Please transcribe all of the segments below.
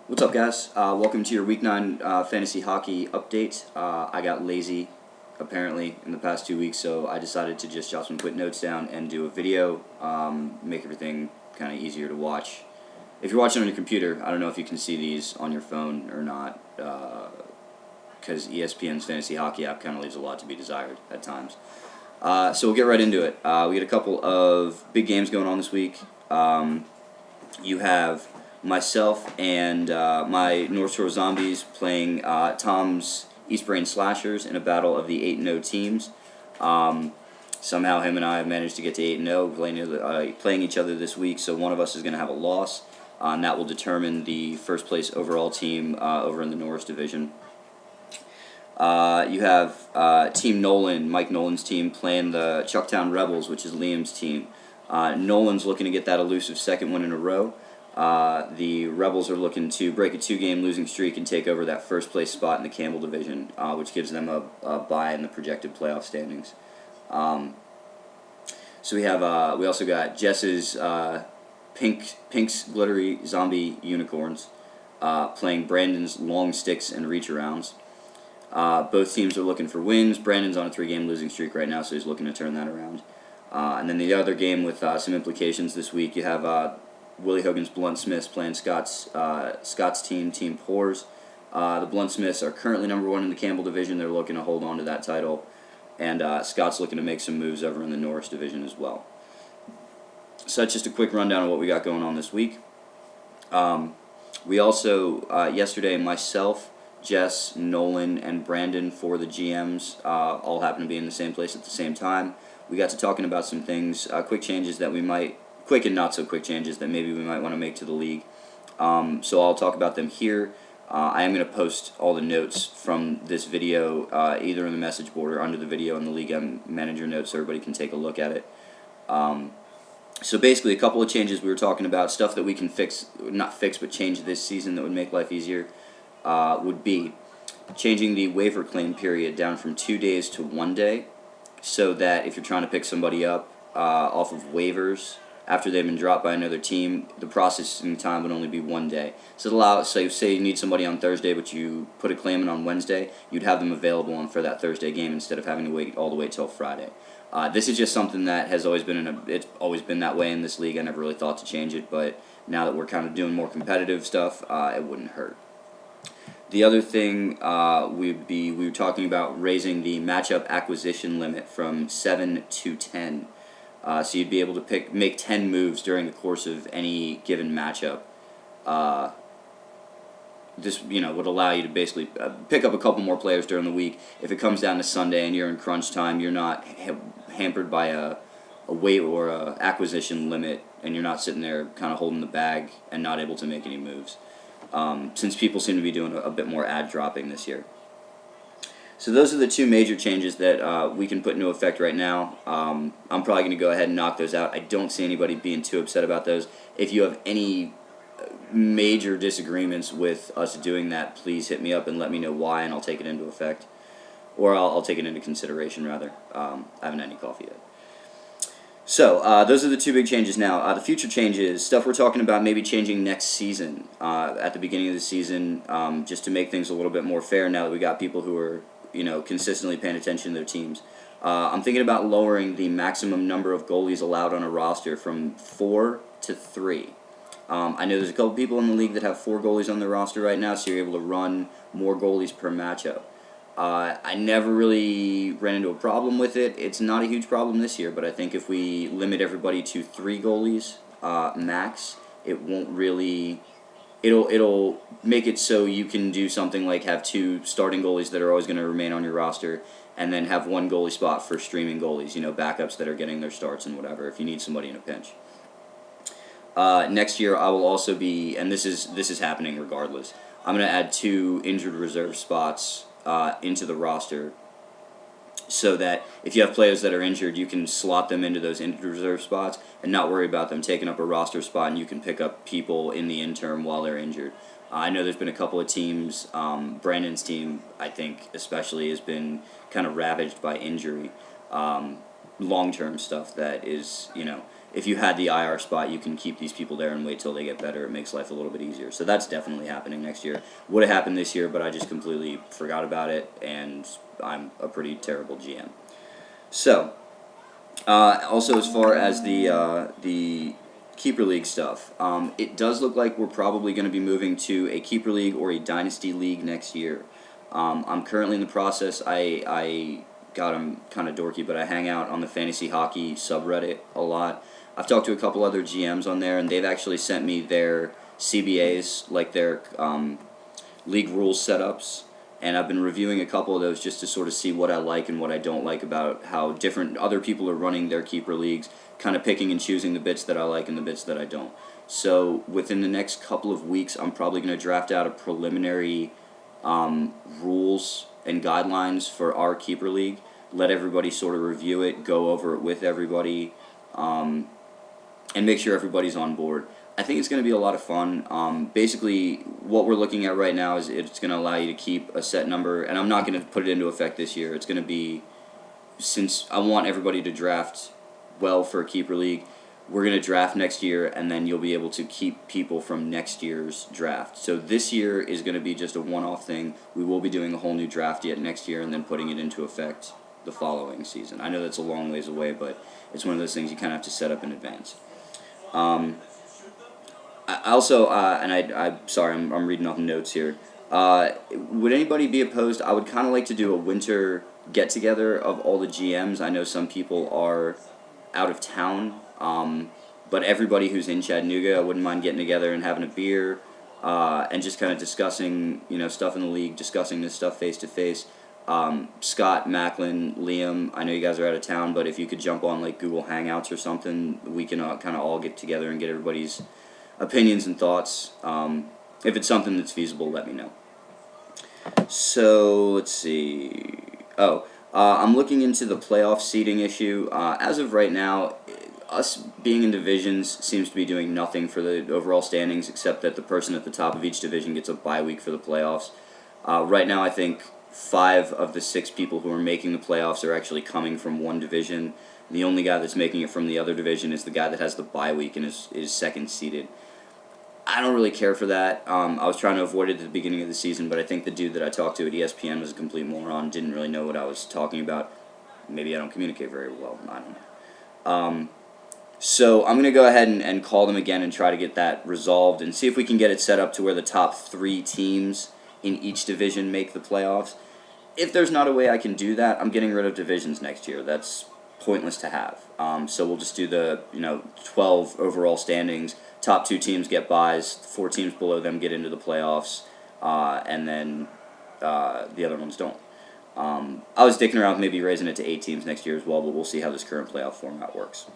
What's up, guys? Welcome to your Week 9 fantasy hockey update. I got lazy, apparently, in the past 2 weeks, so I decided to just jot some quick notes down and do a video, make everything kind of easier to watch. If you're watching on your computer, I don't know if you can see these on your phone or not, because ESPN's fantasy hockey app kind of leaves a lot to be desired at times. So we'll get right into it. We got a couple of big games going on this week. You have myself and my North Shore Zombies playing Tom's East Brain Slashers in a battle of the 8-0 teams. Somehow him and I have managed to get to 8-0, playing each other this week, so one of us is going to have a loss, and that will determine the first place overall team over in the Norris Division. You have Team Nolan, Mike Nolan's team, playing the Chucktown Rebels, which is Liam's team. Nolan's looking to get that elusive second win in a row. The Rebels are looking to break a 2-game losing streak and take over that first place spot in the Campbell Division, which gives them a bye in the projected playoff standings. So we also got Jess's Pink's Glittery Zombie Unicorns playing Brandon's Long Sticks and Reach Arounds. Both teams are looking for wins. Brandon's on a 3-game losing streak right now, so he's looking to turn that around. And then the other game with some implications this week, you have Willie Hogan's Blunt Smiths playing Scott's team, Team Poors. The Blunt Smiths are currently number 1 in the Campbell Division. They're looking to hold on to that title. And Scott's looking to make some moves over in the Norris Division as well. So that's just a quick rundown of what we got going on this week. We also, yesterday, myself, Jess, Nolan, and Brandon, for the GMs, all happened to be in the same place at the same time. We got to talking about some things, quick and not so quick changes that maybe we might want to make to the league. So I'll talk about them here. I am going to post all the notes from this video either in the message board or under the video in the League Manager notes so everybody can take a look at it. So basically a couple of changes we were talking about, stuff that we can but change this season that would make life easier, would be changing the waiver claim period down from 2 days to 1 day, so that if you're trying to pick somebody up off of waivers after they've been dropped by another team, the processing time would only be 1 day. So say you need somebody on Thursday, but you put a claim in on Wednesday, you'd have them available for that Thursday game instead of having to wait all the way till Friday. This is just something that has always been it's always been that way in this league. I never really thought to change it, but now that we're kind of doing more competitive stuff, it wouldn't hurt. The other thing we were talking about raising the matchup acquisition limit from 7 to 10. So you'd be able to make 10 moves during the course of any given matchup. This would allow you to basically pick up a couple more players during the week. If it comes down to Sunday and you're in crunch time, you're not hampered by a weight or a acquisition limit, and you're not sitting there kind of holding the bag and not able to make any moves. Since people seem to be doing a bit more ad dropping this year. So those are the two major changes that we can put into effect right now. I'm probably going to go ahead and knock those out. I don't see anybody being too upset about those. If you have any major disagreements with us doing that, please hit me up and let me know why, and I'll take it into effect. Or I'll take it into consideration, rather. I haven't had any coffee yet. So, those are the two big changes now. The future changes, stuff we're talking about maybe changing next season, at the beginning of the season, just to make things a little bit more fair now that we got people who are consistently paying attention to their teams. I'm thinking about lowering the maximum number of goalies allowed on a roster from 4 to 3. I know there's a couple people in the league that have 4 goalies on their roster right now, so you're able to run more goalies per matchup. I never really ran into a problem with it. It's not a huge problem this year, but I think if we limit everybody to 3 goalies max, it won't really... It'll make it so you can do something like have 2 starting goalies that are always going to remain on your roster, and then have 1 goalie spot for streaming goalies, backups that are getting their starts and whatever, if you need somebody in a pinch. Next year I will also be, and this is happening regardless, I'm going to add 2 injured reserve spots into the roster, so that if you have players that are injured, you can slot them into those injured reserve spots and not worry about them taking up a roster spot, and you can pick up people in the interim while they're injured. I know there's been a couple of teams, Brandon's team, I think, especially, has been kind of ravaged by injury, long-term stuff that is, if you had the IR spot, you can keep these people there and wait till they get better. It makes life a little bit easier. So that's definitely happening next year. Would have happened this year, but I just completely forgot about it, and I'm a pretty terrible GM. So, also as far as the Keeper League stuff, it does look like we're probably going to be moving to a Keeper League or a Dynasty League next year. I'm currently in the process. God, I'm kind of dorky, but I hang out on the fantasy hockey subreddit a lot. I've talked to a couple other GMs on there, and they've actually sent me their CBAs, like their league rules setups, and I've been reviewing a couple of those just to sort of see what I like and what I don't like about how different other people are running their keeper leagues, kind of picking and choosing the bits that I like and the bits that I don't. So within the next couple of weeks, I'm probably going to draft out a preliminary rules and guidelines for our keeper league, let everybody sort of review it, go over it with everybody, and make sure everybody's on board. I think it's going to be a lot of fun. Basically, what we're looking at right now is it's going to allow you to keep a set number, and I'm not going to put it into effect this year. It's going to be, since I want everybody to draft well for a keeper league, we're going to draft next year, and then you'll be able to keep people from next year's draft. So this year is going to be just a one-off thing. We will be doing a whole new draft yet next year and then putting it into effect the following season. I know that's a long ways away, but it's one of those things you kind of have to set up in advance. I also, I'm sorry, I'm reading off notes here. Would anybody be opposed? I would kind of like to do a winter get-together of all the GMs. I know some people are out of town, but everybody who's in Chattanooga, I wouldn't mind getting together and having a beer, and just kind of discussing, stuff in the league, discussing this stuff face-to-face. Scott, Macklin, Liam, I know you guys are out of town, but if you could jump on like Google Hangouts or something, we can kind of all get together and get everybody's opinions and thoughts. If it's something that's feasible, let me know. So, let's see. I'm looking into the playoff seeding issue. As of right now, us being in divisions seems to be doing nothing for the overall standings, except that the person at the top of each division gets a bye week for the playoffs. Right now, I think 5 of the 6 people who are making the playoffs are actually coming from one division. The only guy that's making it from the other division is the guy that has the bye week and is second seeded. I don't really care for that. I was trying to avoid it at the beginning of the season, but I think the dude that I talked to at ESPN was a complete moron, didn't really know what I was talking about. Maybe I don't communicate very well. I don't know. So I'm going to go ahead and call them again and try to get that resolved and see if we can get it set up to where the top 3 teams in each division make the playoffs. If there's not a way I can do that, I'm getting rid of divisions next year. That's pointless to have. So we'll just do the 12 overall standings. Top 2 teams get byes. 4 teams below them get into the playoffs, and then the other ones don't. I was dicking around with maybe raising it to 8 teams next year as well, but we'll see how this current playoff format works.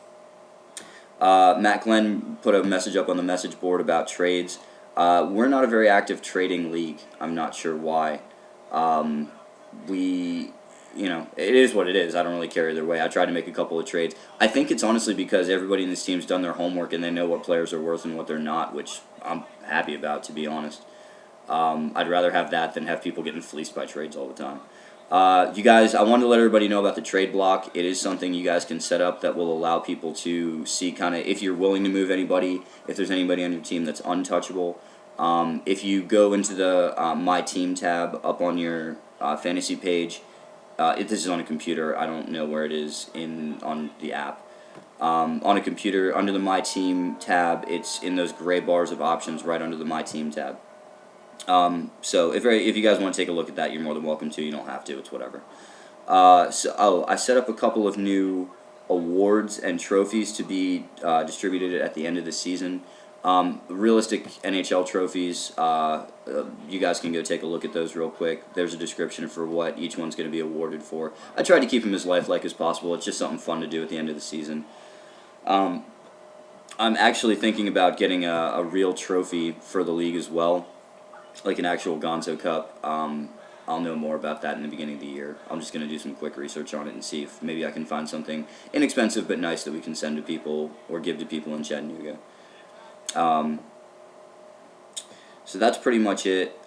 Matt Glenn put a message up on the message board about trades. We're not a very active trading league. I'm not sure why. It is what it is. I don't really care either way. I tried to make a couple of trades. I think it's honestly because everybody in this team's done their homework and they know what players are worth and what they're not, which I'm happy about, to be honest. I'd rather have that than have people getting fleeced by trades all the time. You guys, I wanted to let everybody know about the trade block. It is something you guys can set up that will allow people to see kind of if you're willing to move anybody, if there's anybody on your team that's untouchable. If you go into the My Team tab up on your fantasy page, this is on a computer. I don't know where it is on the app. On a computer, under the My Team tab, it's in those gray bars of options right under the My Team tab. So if you guys want to take a look at that, you're more than welcome to. You don't have to. It's whatever. I set up a couple of new awards and trophies to be distributed at the end of the season. Realistic NHL trophies, you guys can go take a look at those real quick. There's a description for what each one's going to be awarded for. I tried to keep them as lifelike as possible. It's just something fun to do at the end of the season. I'm actually thinking about getting a real trophy for the league as well, like an actual Gonzo Cup. I'll know more about that in the beginning of the year. I'm just going to do some quick research on it and see if maybe I can find something inexpensive but nice that we can send to people or give to people in Chattanooga. So that's pretty much it.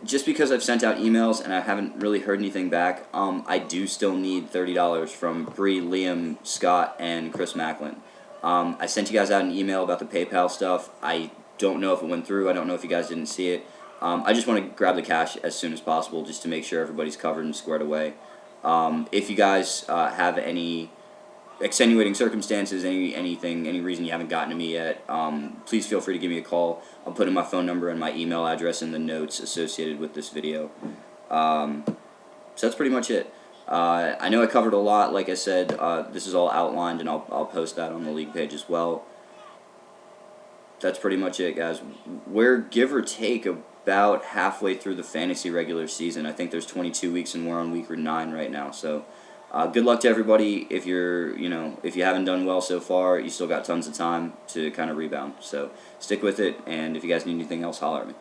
just because I've sent out emails and I haven't really heard anything back, I do still need $30 from Bree, Liam, Scott, and Chris Macklin. I sent you guys out an email about the PayPal stuff. I don't know if it went through. I don't know if you guys didn't see it. I just want to grab the cash as soon as possible just to make sure everybody's covered and squared away. If you guys have any extenuating circumstances, any reason you haven't gotten to me yet, please feel free to give me a call. I'll put in my phone number and my email address in the notes associated with this video. So that's pretty much it. I know I covered a lot. Like I said, this is all outlined, and I'll post that on the league page as well. That's pretty much it, guys. We're give or take about halfway through the fantasy regular season. I think there's 22 weeks, and we're on week 9 right now. So. Good luck to everybody. If if you haven't done well so far, you still got tons of time to kind of rebound. So stick with it, and if you guys need anything else, holler at me.